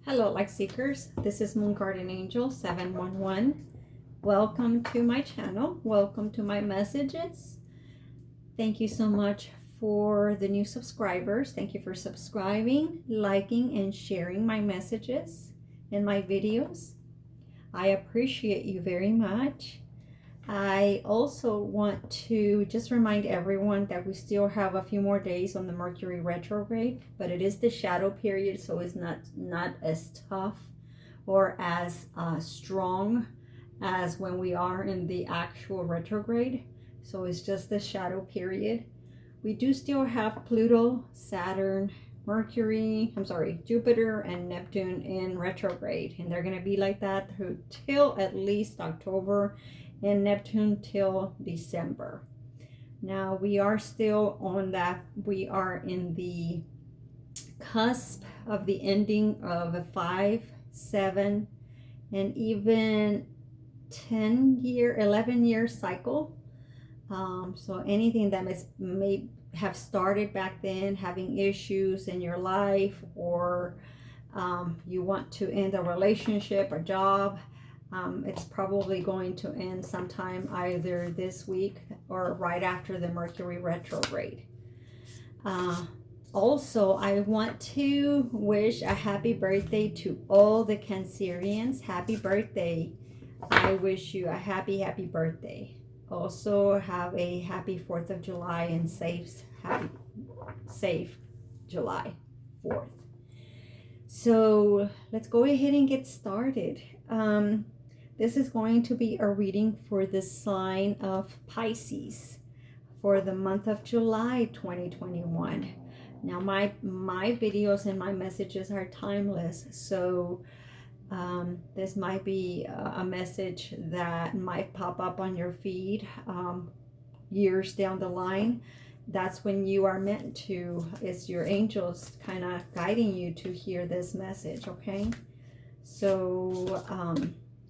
Hello, light seekers. This is Moon Garden Angel 711. Welcome to my channel. Welcome to my messages. Thank you so much for the new subscribers. Thank you for subscribing, liking, and sharing my messages and my videos. I appreciate you very much. I also want to just remind everyone that we still have a few more days on the Mercury retrograde, but it is the shadow period, so it's not as tough or as strong as when we are in the actual retrograde. So it's just the shadow period. We do still have Pluto, Saturn, Jupiter and Neptune in retrograde, and they're going to be like that till at least October, and Neptune till December. Now we are still on that. We are in the cusp of the ending of a 5, 7, and even 10-year, 11-year cycle. So anything that may have started back then, having issues in your life, or you want to end a relationship, a job, it's probably going to end sometime either this week or right after the Mercury retrograde. Also, I want to wish a happy birthday to all the Cancerians. Happy birthday. I wish you a happy birthday. Also, have a happy 4th of July and safe July 4th. So let's go ahead and get started. This is going to be a reading for the sign of Pisces for the month of July 2021. Now my videos and my messages are timeless, so this might be a message that might pop up on your feed years down the line. That's when you are meant to, it's your angels kind of guiding you to hear this message, okay? So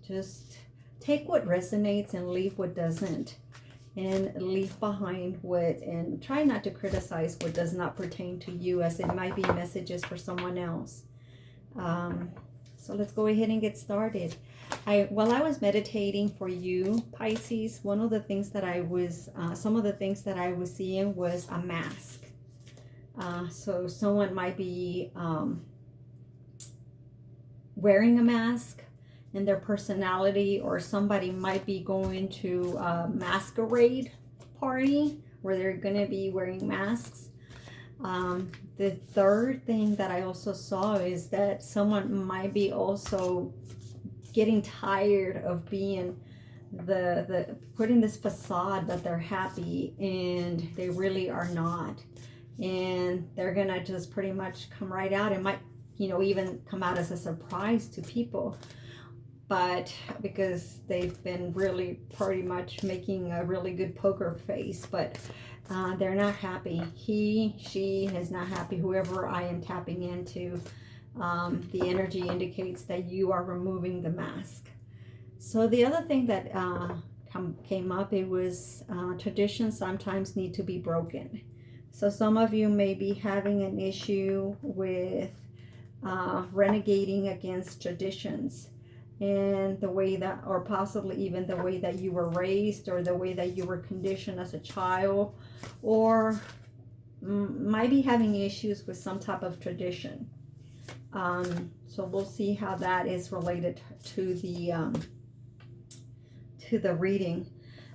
just take what resonates and leave what doesn't, and leave behind what, and try not to criticize what does not pertain to you, as it might be messages for someone else. So let's go ahead and get started. While I was meditating for you, Pisces, one of the things that I was, some of the things that I was seeing was a mask. So someone might be wearing a mask in their personality, or somebody might be going to a masquerade party where they're going to be wearing masks. The third thing that I also saw is that someone might be also getting tired of being the putting this facade that they're happy, and they really are not, and they're gonna just pretty much come right out. It might, even come out as a surprise to people, but because they've been really pretty much making a really good poker face, but they're not happy. She is not happy. Whoever I am tapping into, the energy indicates that you are removing the mask. So the other thing that came up, it was traditions sometimes need to be broken. So some of you may be having an issue with renegating against traditions, and the way that, or possibly even the way that you were raised, or the way that you were conditioned as a child, or might be having issues with some type of tradition. So we'll see how that is related to the reading.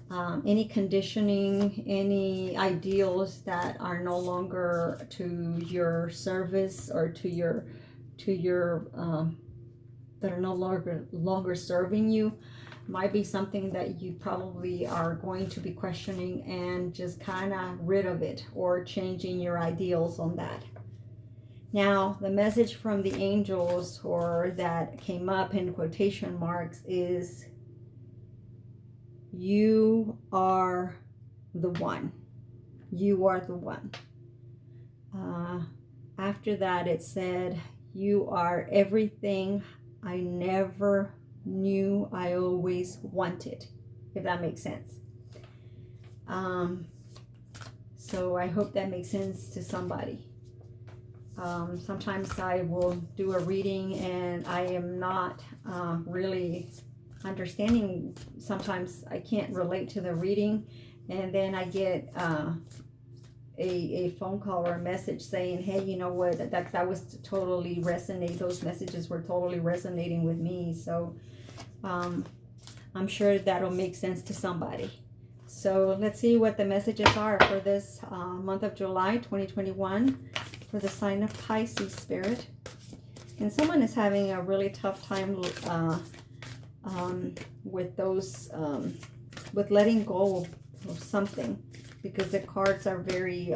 Any conditioning, any ideals that are no longer to your service, or to your that are no longer serving you, might be something that you probably are going to be questioning and just kind of rid of it, or changing your ideals on that. Now, the message from the angels, or that came up in quotation marks, is you are the one. You are the one. After that, it said, you are everything I never knew I always wanted, if that makes sense. So I hope that makes sense to somebody. Sometimes I will do a reading and I am not really understanding. Sometimes I can't relate to the reading, and then I get a phone call or a message saying, hey, you know what, that was totally resonating. Those messages were totally resonating with me. So I'm sure that'll make sense to somebody. So let's see what the messages are for this month of July 2021 for the sign of Pisces, Spirit. And someone is having a really tough time with those, with letting go of something, because the cards are very,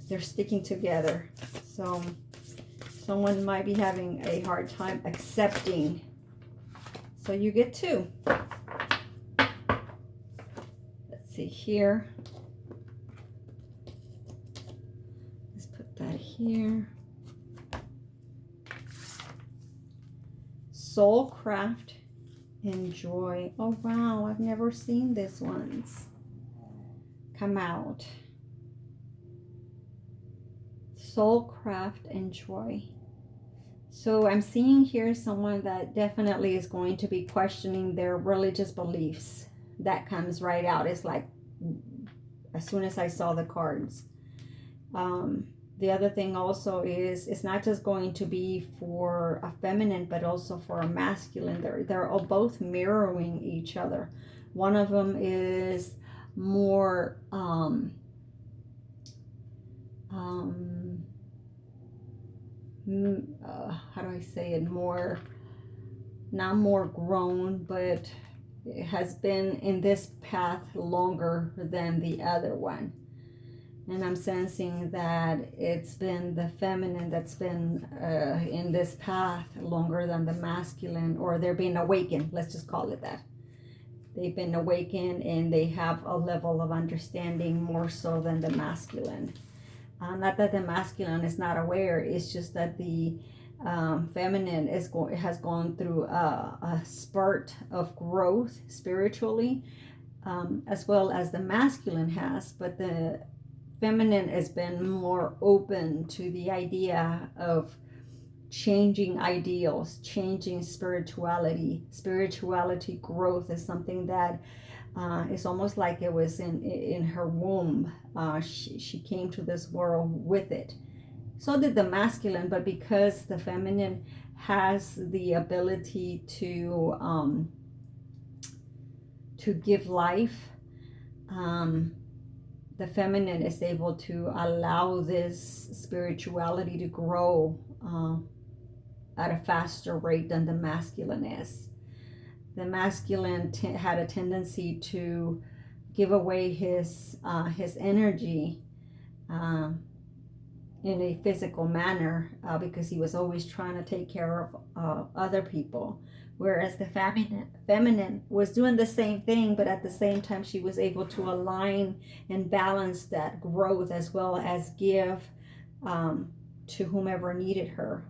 they're sticking together. So someone might be having a hard time accepting. So you get 2. Let's see here. Let's put that here. Soulcraft and joy. Oh wow, I've never seen this ones come out. Soulcraft and joy. So I'm seeing here someone that definitely is going to be questioning their religious beliefs. That comes right out. It's like as soon as I saw the cards. The other thing also is it's not just going to be for a feminine, but also for a masculine. They're all both mirroring each other. One of them is more how do I say it, more, not more grown, but it has been in this path longer than the other one. And I'm sensing that it's been the feminine that's been in this path longer than the masculine, or they're being awakened. Let's just call it that. They've been awakened and they have a level of understanding more so than the masculine. Not that the masculine is not aware, it's just that the feminine has gone through a spurt of growth spiritually, as well as the masculine has, but the feminine has been more open to the idea of changing ideals, changing spirituality. Spirituality growth is something that it's almost like it was in her womb. She came to this world with it. So did the masculine, but because the feminine has the ability to give life, the feminine is able to allow this spirituality to grow at a faster rate than the masculine is. The masculine had a tendency to give away his energy in a physical manner because he was always trying to take care of other people. Whereas the feminine was doing the same thing, but at the same time she was able to align and balance that growth as well as give to whomever needed her.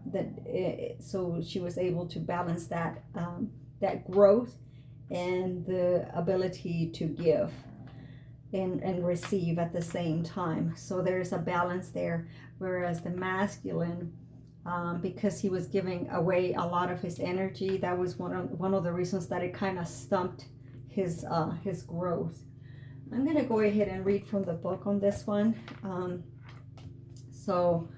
So she was able to balance that growth and the ability to give and receive at the same time. So there's a balance there. Whereas the masculine, because he was giving away a lot of his energy, that was one of the reasons that it kind of stumped his growth. I'm gonna go ahead and read from the book on this one. So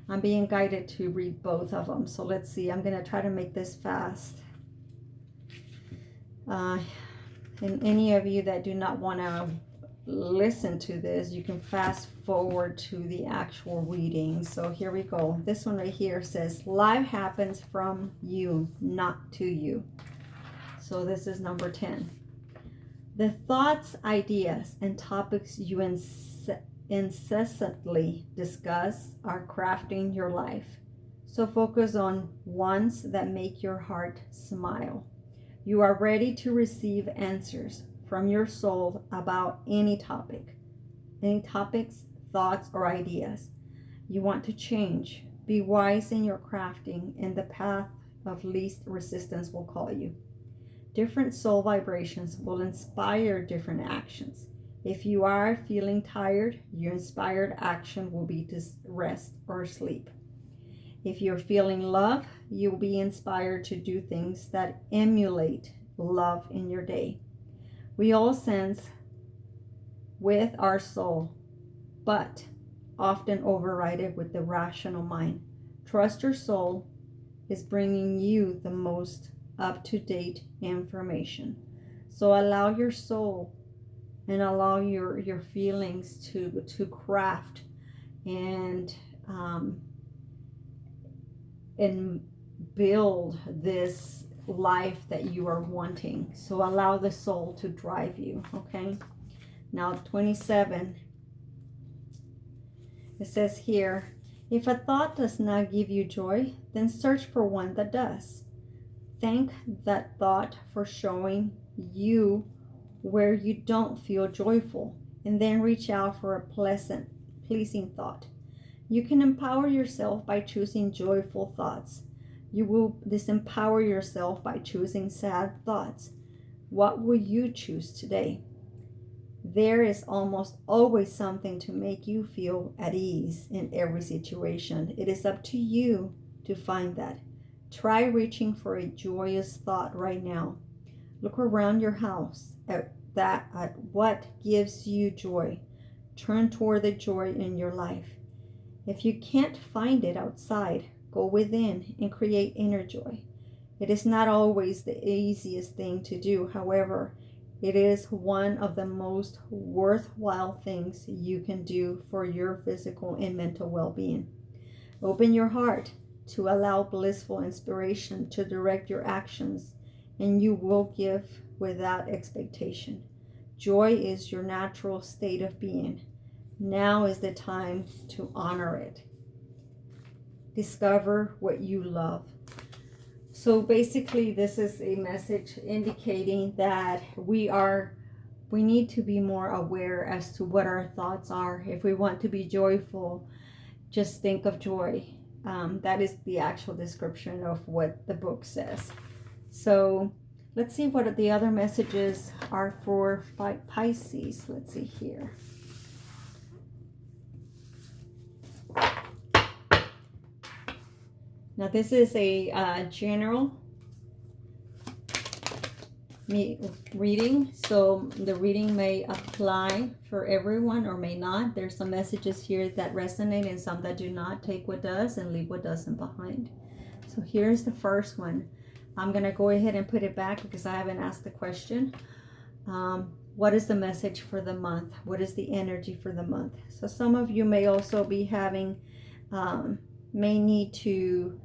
I'm being guided to read both of them. So let's see. I'm gonna try to make this fast. And any of you that do not want to listen to this, you can fast forward to the actual reading. So here we go. This one right here says, life happens from you, not to you. So this is number 10. The thoughts, ideas, and topics you incessantly discuss are crafting your life. So focus on ones that make your heart smile. You are ready to receive answers from your soul about any topics, thoughts, or ideas. You want to change. Be wise in your crafting, and the path of least resistance will call you. Different soul vibrations will inspire different actions. If you are feeling tired, your inspired action will be to rest or sleep. If you're feeling love, you'll be inspired to do things that emulate love in your day. We all sense with our soul, but often override it with the rational mind. Trust your soul is bringing you the most up-to-date information. So allow your soul and allow your feelings to craft and build this life that you are wanting. So allow the soul to drive you, okay? Now 27, it says here, if a thought does not give you joy, then search for one that does. Thank that thought for showing you where you don't feel joyful, and then reach out for a pleasant, pleasing thought. You can empower yourself by choosing joyful thoughts. You will disempower yourself by choosing sad thoughts. What will you choose today? There is almost always something to make you feel at ease in every situation. It is up to you to find that. Try reaching for a joyous thought right now. Look around your house at what gives you joy. Turn toward the joy in your life. If you can't find it outside, go within and create inner joy. It is not always the easiest thing to do. However, it is one of the most worthwhile things you can do for your physical and mental well-being. Open your heart to allow blissful inspiration to direct your actions, and you will give without expectation. Joy is your natural state of being. Now is the time to honor it. Discover what you love. So basically, this is a message indicating that we need to be more aware as to what our thoughts are. If we want to be joyful, just think of joy. That is the actual description of what the book says. So let's see what the other messages are for Pisces. Let's see here. Now this is a general reading, so the reading may apply for everyone or may not. There's some messages here that resonate and some that do not. Take what does and leave what doesn't behind. So here's the first one. I'm going to go ahead and put it back because I haven't asked the question. What is the message for the month? What is the energy for the month? So some of you may also be having, may need to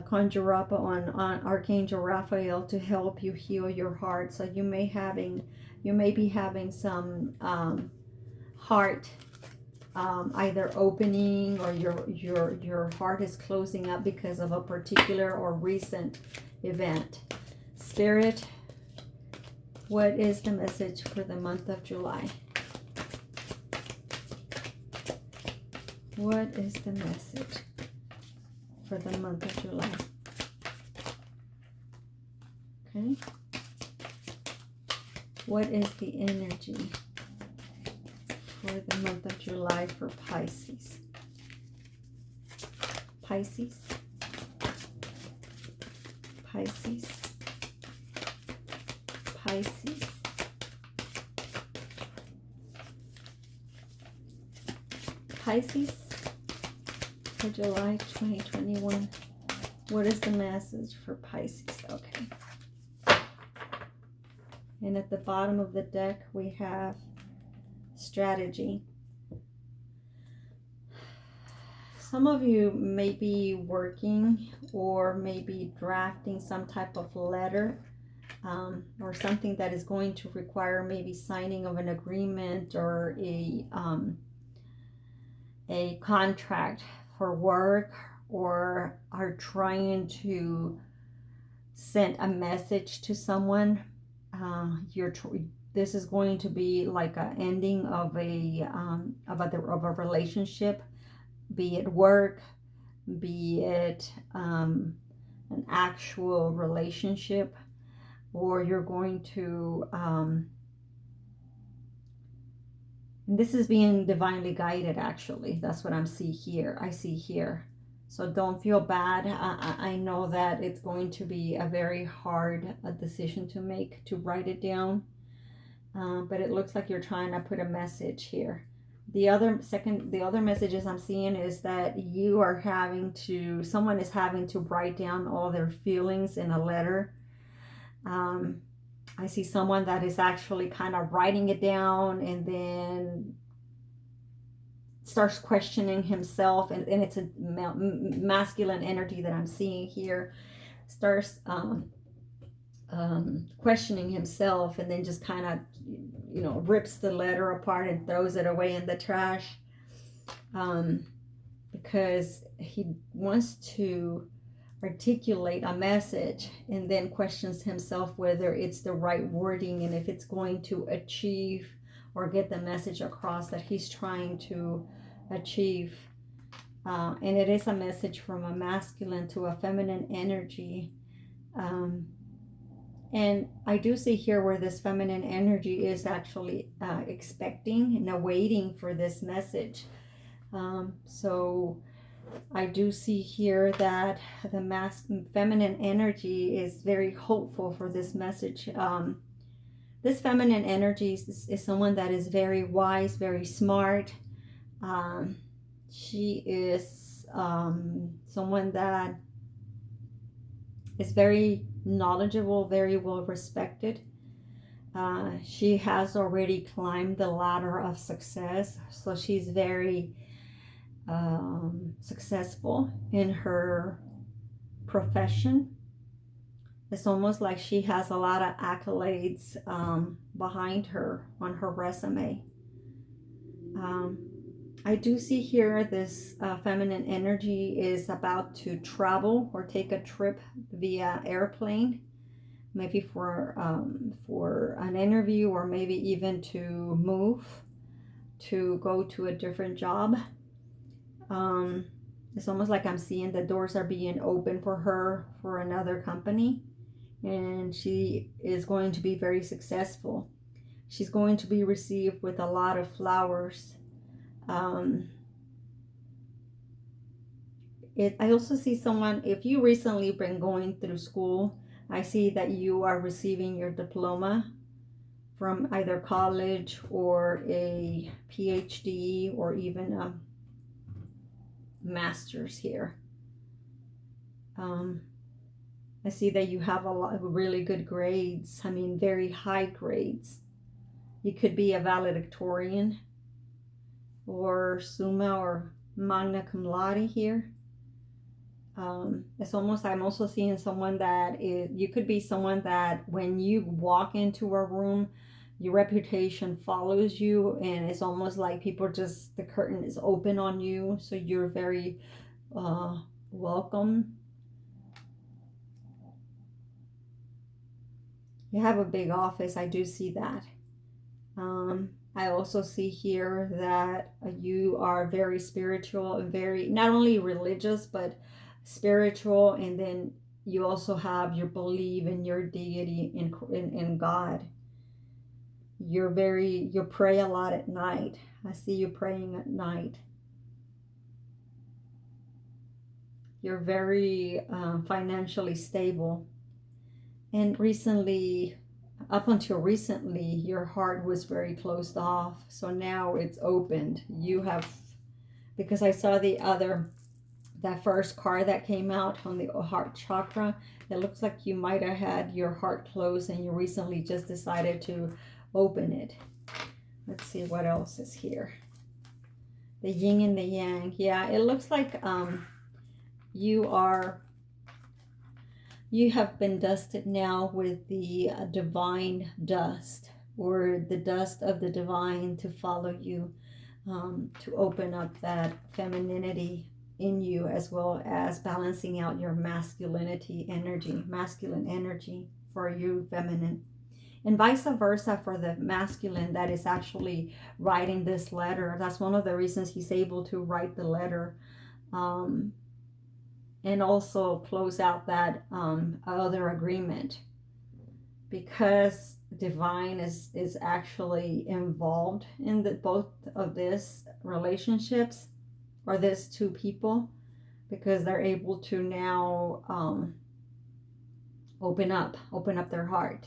conjure up on Archangel Raphael to help you heal your heart. So you may be having some heart either opening, or your heart is closing up because of a particular or recent event. Spirit, what is the message for the month of July? What is the message for the month of July? Okay. What is the energy for the month of July for Pisces? Pisces. Pisces. Pisces. Pisces. For July 2021. What is the message for Pisces? Okay. And at the bottom of the deck, we have strategy. Some of you may be working or maybe drafting some type of letter or something that is going to require maybe signing of an agreement or a contract for work, or are trying to send a message to someone. This is going to be like an ending of a relationship, be it work, be it an actual relationship, or you're going to and this is being divinely guided, actually. That's what I see here. So don't feel bad. I know that it's going to be a very hard decision to make, to write it down. But it looks like you're trying to put a message here. The other messages I'm seeing is that you are having to, someone is having to write down all their feelings in a letter. I see someone that is actually kind of writing it down and then starts questioning himself, and it's a masculine energy that I'm seeing here. Starts questioning himself, and then just kind of, rips the letter apart and throws it away in the trash, because he wants to articulate a message and then questions himself whether it's the right wording and if it's going to achieve or get the message across that he's trying to achieve. And it is a message from a masculine to a feminine energy. And I do see here where this feminine energy is actually expecting and awaiting for this message. So I do see here that the feminine energy is very hopeful for this message. This feminine energy is someone that is very wise, very smart. She is someone that is very knowledgeable, very well respected. She has already climbed the ladder of success, so she's very successful in her profession. It's almost like she has a lot of accolades behind her on her resume. I do see here this feminine energy is about to travel or take a trip via airplane, maybe for an interview, or maybe even to move, to go to a different job. It's almost like I'm seeing the doors are being open for her for another company, and she is going to be very successful. She's going to be received with a lot of flowers. I also see someone, if you recently been going through school, I see that you are receiving your diploma from either college or a PhD or even a master's here. I see that you have a lot of really good grades. I mean, very high grades. You could be a valedictorian or summa or magna cum laude here. It's almost, I'm also seeing someone that you could be someone that when you walk into a room, your reputation follows you, and it's almost like people just, the curtain is open on you, so you're very welcome. You have a big office, I do see that. I also see here that you are very spiritual and very, not only religious, but spiritual, and then you also have your belief in your deity, in God. You pray a lot at night. I see you praying at night. You're very financially stable. And recently, up until recently, your heart was very closed off. So now it's opened. You have, because I saw that first card that came out on the heart chakra, it looks like you might have had your heart closed and you recently just decided to open it. Let's see what else is here. The yin and the yang. Yeah, it looks like you have been dusted now with the divine dust, or the dust of the divine, to follow you, to open up that femininity in you, as well as balancing out your masculine energy for you feminine, and vice versa for the masculine that is actually writing this letter. That's one of the reasons he's able to write the letter, and also close out that other agreement, because divine is actually involved in both of these relationships, or these two people. because they're able to now open up their heart.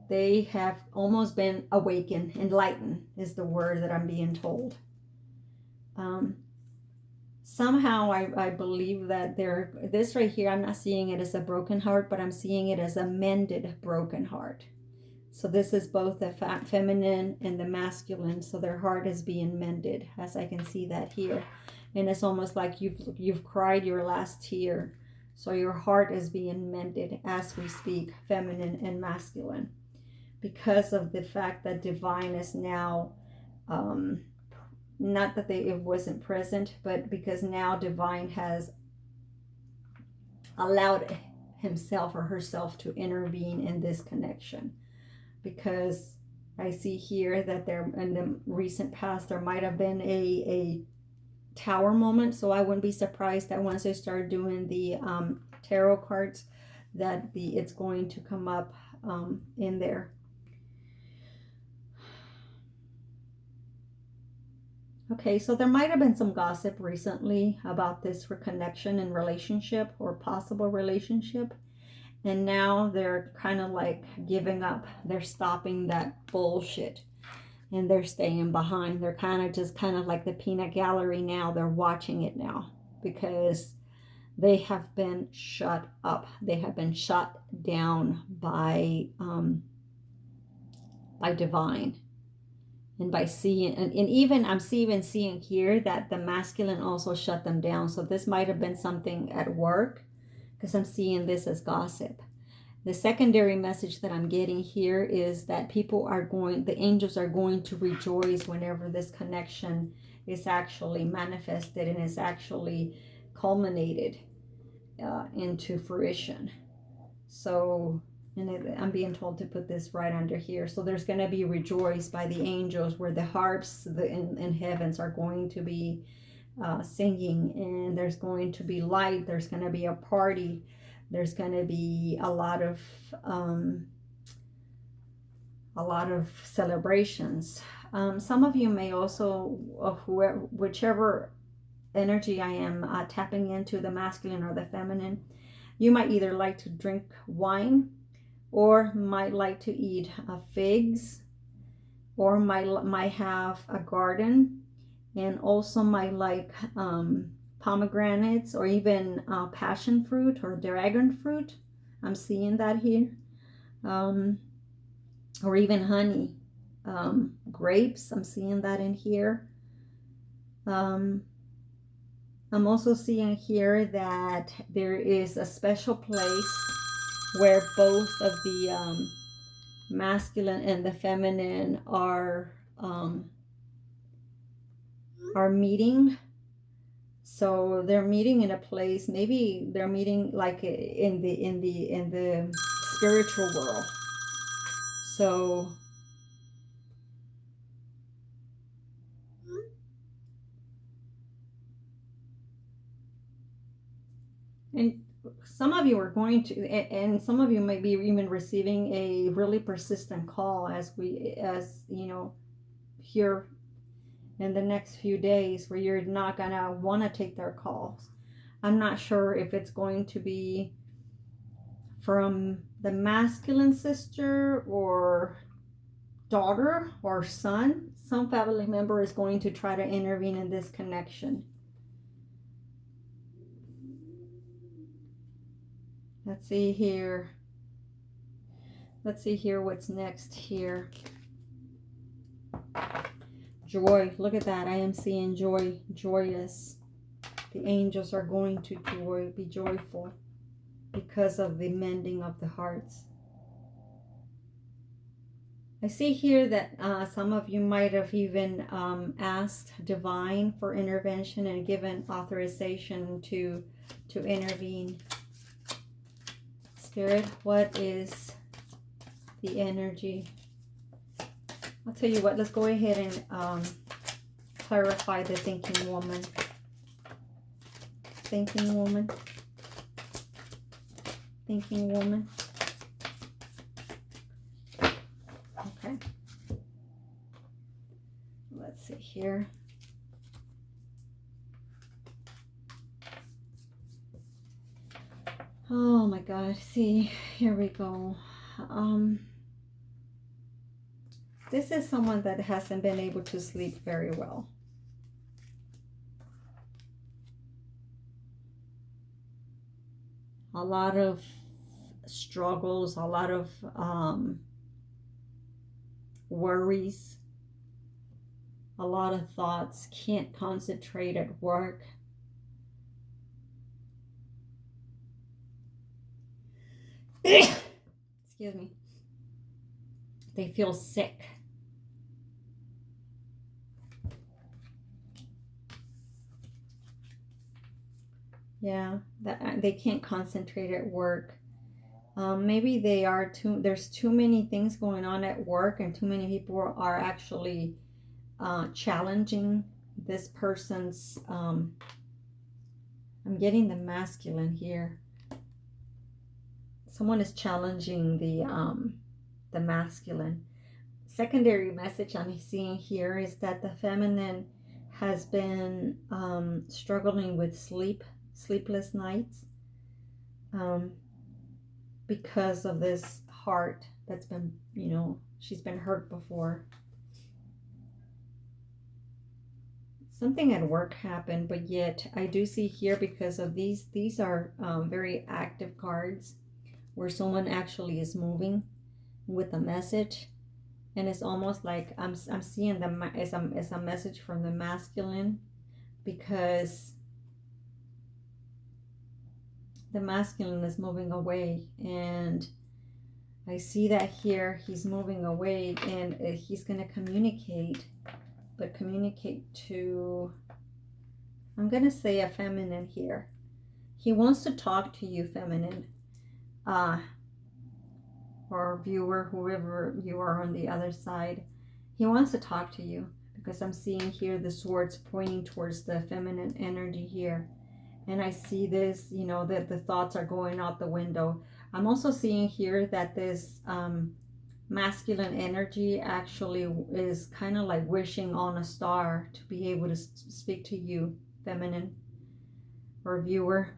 They have almost been awakened. Enlightened is the word that I'm being told. Somehow I believe that this right here, I'm not seeing it as a broken heart, but I'm seeing it as a mended broken heart. So this is both the feminine and the masculine. So their heart is being mended, as I can see that here. And it's almost like you've cried your last tear. So your heart is being mended as we speak, feminine and masculine, because of the fact that divine is now, not that it wasn't present, but because now divine has allowed himself or herself to intervene in this connection. Because I see here that there, in the recent past, there might have been a tower moment. So I wouldn't be surprised that once I start doing the tarot cards, that it's going to come up in there. Okay, so there might have been some gossip recently about this reconnection and relationship or possible relationship. And now they're kind of like giving up. They're stopping that bullshit and they're staying behind. They're kind of like the peanut gallery now. They're watching it now because they have been shut up. They have been shut down by divine. And by seeing, and even I'm even seeing here that the masculine also shut them down. So this might have been something at work, because I'm seeing this as gossip. The secondary message that I'm getting here is that the angels are going to rejoice whenever this connection is actually manifested and is actually culminated into fruition. So, and I'm being told to put this right under here. So there's going to be rejoice by the angels, where the harps in heavens are going to be singing, and there's going to be light. There's going to be a party. There's going to be a lot of celebrations. Some of you may also, whichever energy I am tapping into, the masculine or the feminine, you might either like to drink wine, or might like to eat figs, or might have a garden, and also might like pomegranates, or even passion fruit or dragon fruit. I'm seeing that here. Or even honey. Grapes, I'm seeing that in here. I'm also seeing here that there is a special place where both of the masculine and the feminine are meeting. So they're meeting in a place, maybe they're meeting like in the spiritual world. So and some of you are going to, and some of you might be even receiving a really persistent call as you know, here in the next few days, where you're not gonna want to take their calls. I'm not sure if it's going to be from the masculine sister or daughter or son. Some family member is going to try to intervene in this connection. Let's see here. Let's see here what's next here. Joy. Look at that. I am seeing joy. Joyous. The angels are going to be joyful because of the mending of the hearts. I see here that some of you might have even asked divine for intervention and given authorization to intervene. Spirit, what is the energy? I'll tell you what, let's go ahead and clarify the thinking woman. Thinking woman. Thinking woman. Okay. Let's see here. Oh my God. See, here we go. This is someone that hasn't been able to sleep very well. A lot of struggles, a lot of worries, a lot of thoughts, can't concentrate at work. Excuse me. They feel sick. Yeah, that they can't concentrate at work. Maybe there's too many things going on at work, and too many people are actually challenging this person's. I'm getting the masculine here. Someone is challenging the masculine. Secondary message I'm seeing here is that the feminine has been struggling with sleepless nights, because of this heart that's been, she's been hurt before. Something at work happened, but yet I do see here, because of these are very active cards where someone actually is moving with a message, and it's almost like I'm seeing them as a message from the masculine, because the masculine is moving away, and I see that here he's moving away, and he's going to communicate, but communicate to, I'm going to say a feminine here. He wants to talk to you, feminine, or viewer, whoever you are on the other side. He wants to talk to you, because I'm seeing here the swords pointing towards the feminine energy here. And I see this, that the thoughts are going out the window. I'm also seeing here that this masculine energy actually is kind of like wishing on a star to be able to speak to you, feminine, or viewer.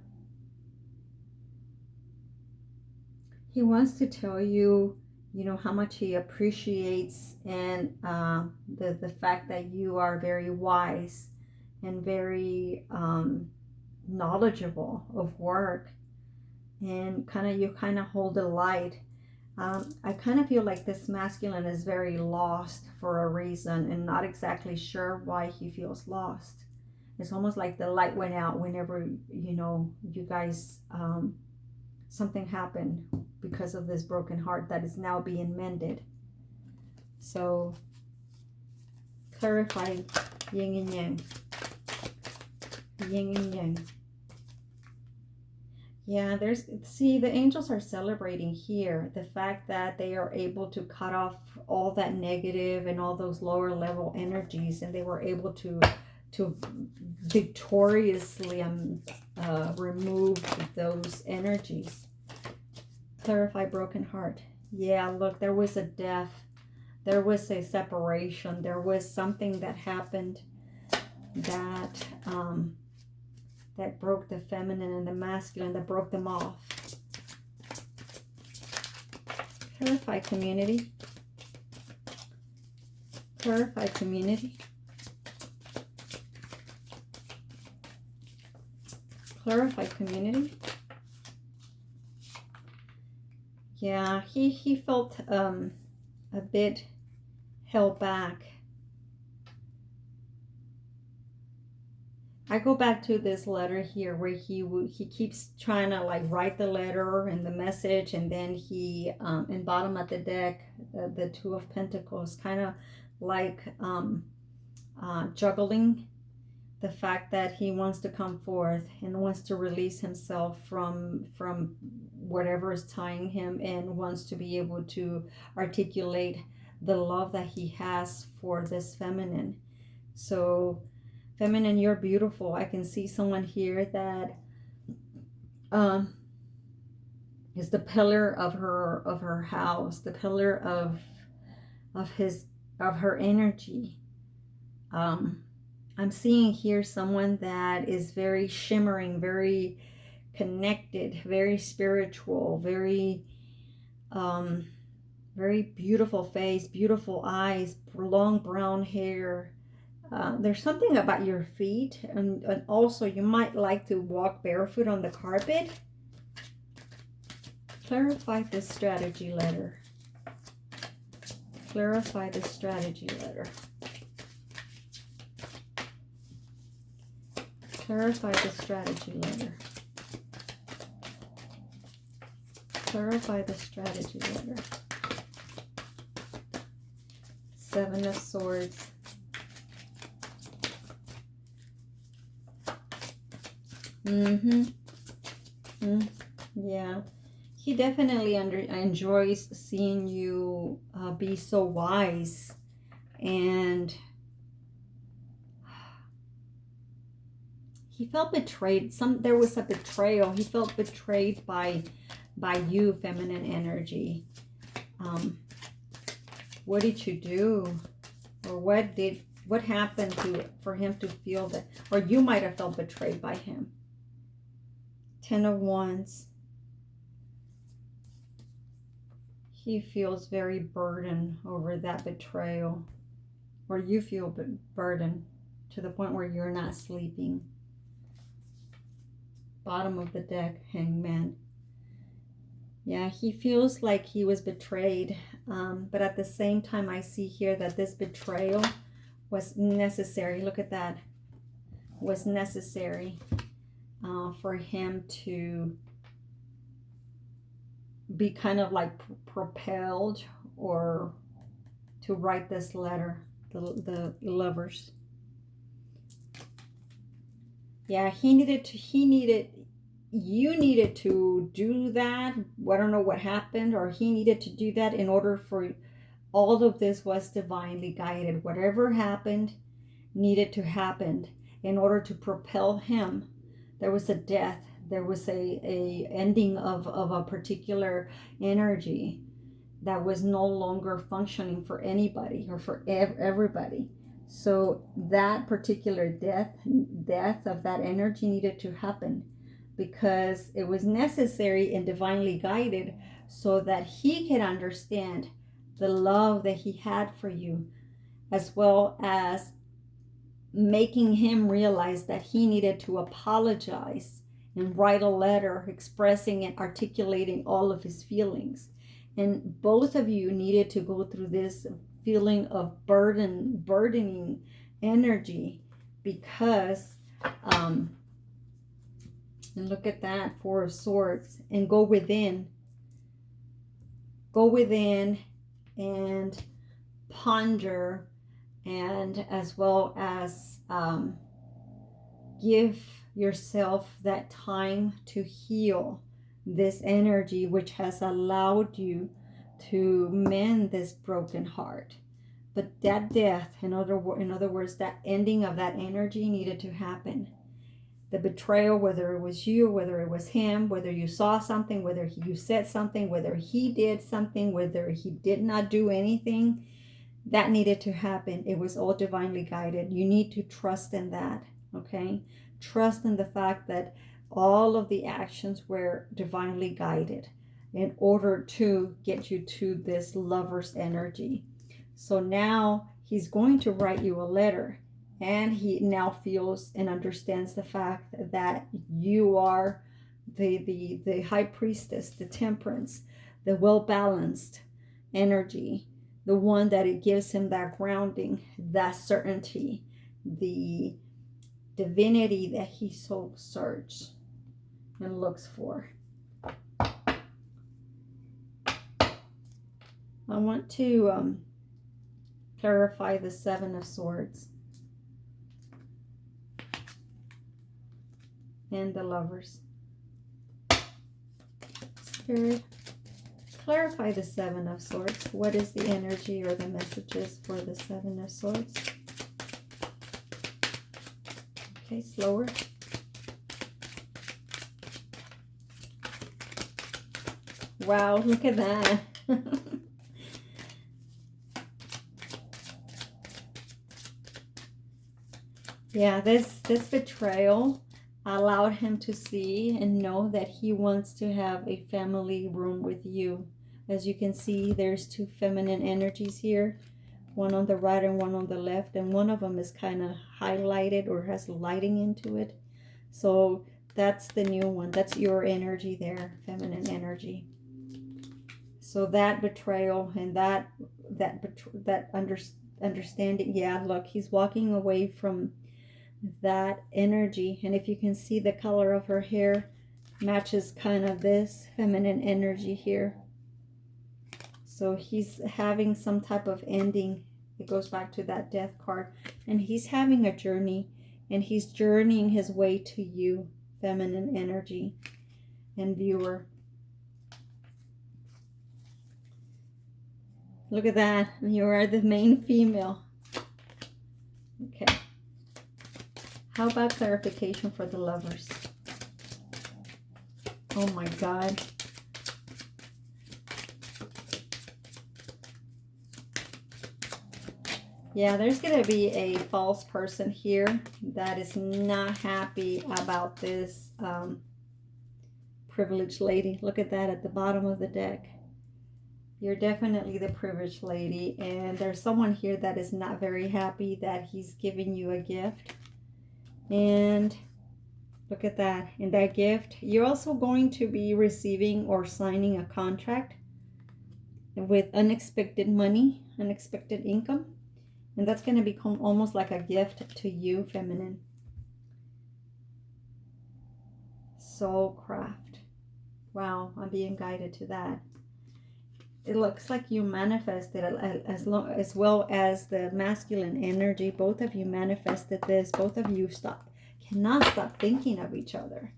He wants to tell you, how much he appreciates, and the fact that you are very wise and very knowledgeable of work, and you kind of hold the light. I kind of feel like this masculine is very lost for a reason, and not exactly sure why he feels lost. It's almost like the light went out whenever you guys something happened, because of this broken heart that is now being mended. So clarify yin and yang. Yin and yang. Yeah, the angels are celebrating here the fact that they are able to cut off all that negative and all those lower level energies, and they were able to victoriously remove those energies. Clarify broken heart. Yeah, look, there was a death, there was a separation, there was something that happened that that broke the feminine and the masculine, that broke them off. Clarify community. Clarify community. Clarify community. Yeah, he felt a bit held back. I go back to this letter here where he keeps trying to like write the letter and the message, and then he in bottom of the deck, the Two of Pentacles, kind of like juggling the fact that he wants to come forth and wants to release himself from whatever is tying him, and wants to be able to articulate the love that he has for this feminine. So feminine, you're beautiful. I can see someone here that is the pillar of her house, the pillar of her energy. I'm seeing here someone that is very shimmering, very connected, very spiritual, very very beautiful face, beautiful eyes, long brown hair. There's something about your feet, and also you might like to walk barefoot on the carpet. Clarify this strategy letter. Clarify the strategy letter. Clarify the strategy letter. Clarify the strategy letter. Seven of Swords. Yeah. He definitely enjoys seeing you be so wise, and he felt betrayed. There was a betrayal. He felt betrayed by you, feminine energy. What did you do, or what happened for him to feel that, or you might have felt betrayed by him? 10 of Wands. He feels very burdened over that betrayal, or you feel burdened to the point where you're not sleeping. Bottom of the deck, Hangman. Yeah, he feels like he was betrayed, but at the same time, I see here that this betrayal was necessary. Look at that. Was necessary for him to be kind of like propelled, or to write this letter, the Lovers. Yeah, you needed to do that. I don't know what happened, or he needed to do that in order for all of this was divinely guided. Whatever happened needed to happen in order to propel him. There was a death. There was a ending of a particular energy that was no longer functioning for anybody, or for everybody. So that particular death of that energy needed to happen, because it was necessary and divinely guided, so that he could understand the love that he had for you, as well as making him realize that he needed to apologize and write a letter expressing and articulating all of his feelings. And both of you needed to go through this feeling of burdening energy, because and look at that, Four of Swords, and go within and ponder, and as well as give yourself that time to heal this energy, which has allowed you to mend this broken heart. But that death, in other words, that ending of that energy needed to happen. The betrayal, whether it was you, whether it was him, whether you saw something, whether you said something, whether he did something, whether he did not do anything, that needed to happen. It was all divinely guided. You need to trust in that, okay? Trust in the fact that all of the actions were divinely guided in order to get you to this Lover's energy. So now he's going to write you a letter, and he now feels and understands the fact that you are the High Priestess, the Temperance, the well-balanced energy, the one that it gives him that grounding, that certainty, the divinity that he so searches and looks for. I want to clarify the Seven of Swords and the Lovers. Spirit, clarify the Seven of Swords. What is the energy or the messages for the Seven of Swords? Okay, slower. Wow, look at that. Yeah, this betrayal allowed him to see and know that he wants to have a family room with you. As you can see, there's two feminine energies here, one on the right and one on the left, and one of them is kind of highlighted or has lighting into it. So that's the new one. That's your energy there, feminine energy. So that betrayal and that understanding, yeah, look, he's walking away from that energy. And if you can see, the color of her hair matches kind of this feminine energy here. So he's having some type of ending. It goes back to that death card. And he's having a journey, and he's journeying his way to you, feminine energy and viewer. Look at that. You are the main female. Okay. How about clarification for the lovers? Oh my God. Yeah, there's going to be a false person here that is not happy about this privileged lady. Look at that at the bottom of the deck. You're definitely the privileged lady, and there's someone here that is not very happy that he's giving you a gift. And look at that. In that gift, you're also going to be receiving or signing a contract with unexpected money, unexpected income. And that's going to become almost like a gift to you, feminine. Soulcraft. Wow, I'm being guided to that. It looks like you manifested as well as the masculine energy. Both of you manifested this. Both of you cannot stop thinking of each other.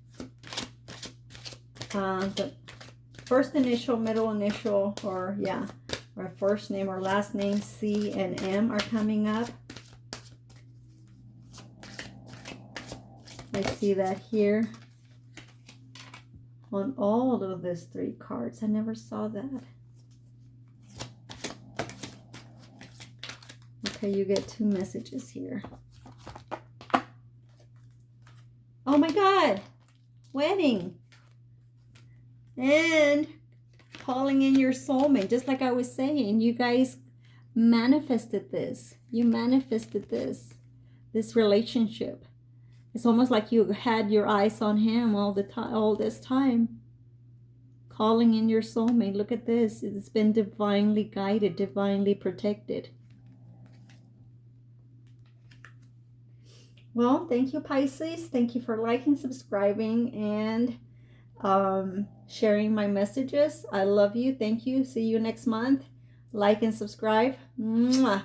The first initial, middle initial, or first name or last name, C and M are coming up. I see that here on all of these three cards. I never saw that. Okay, you get two messages here. Oh my God, wedding. And calling in your soulmate, just like I was saying, you guys manifested this. You manifested this relationship. It's almost like you had your eyes on him all this time. Calling in your soulmate. Look at this. It's been divinely guided, divinely protected. Well, thank you, Pisces. Thank you for liking, subscribing, and sharing my messages. I love you. Thank you. See you next month. Like and subscribe. Mwah.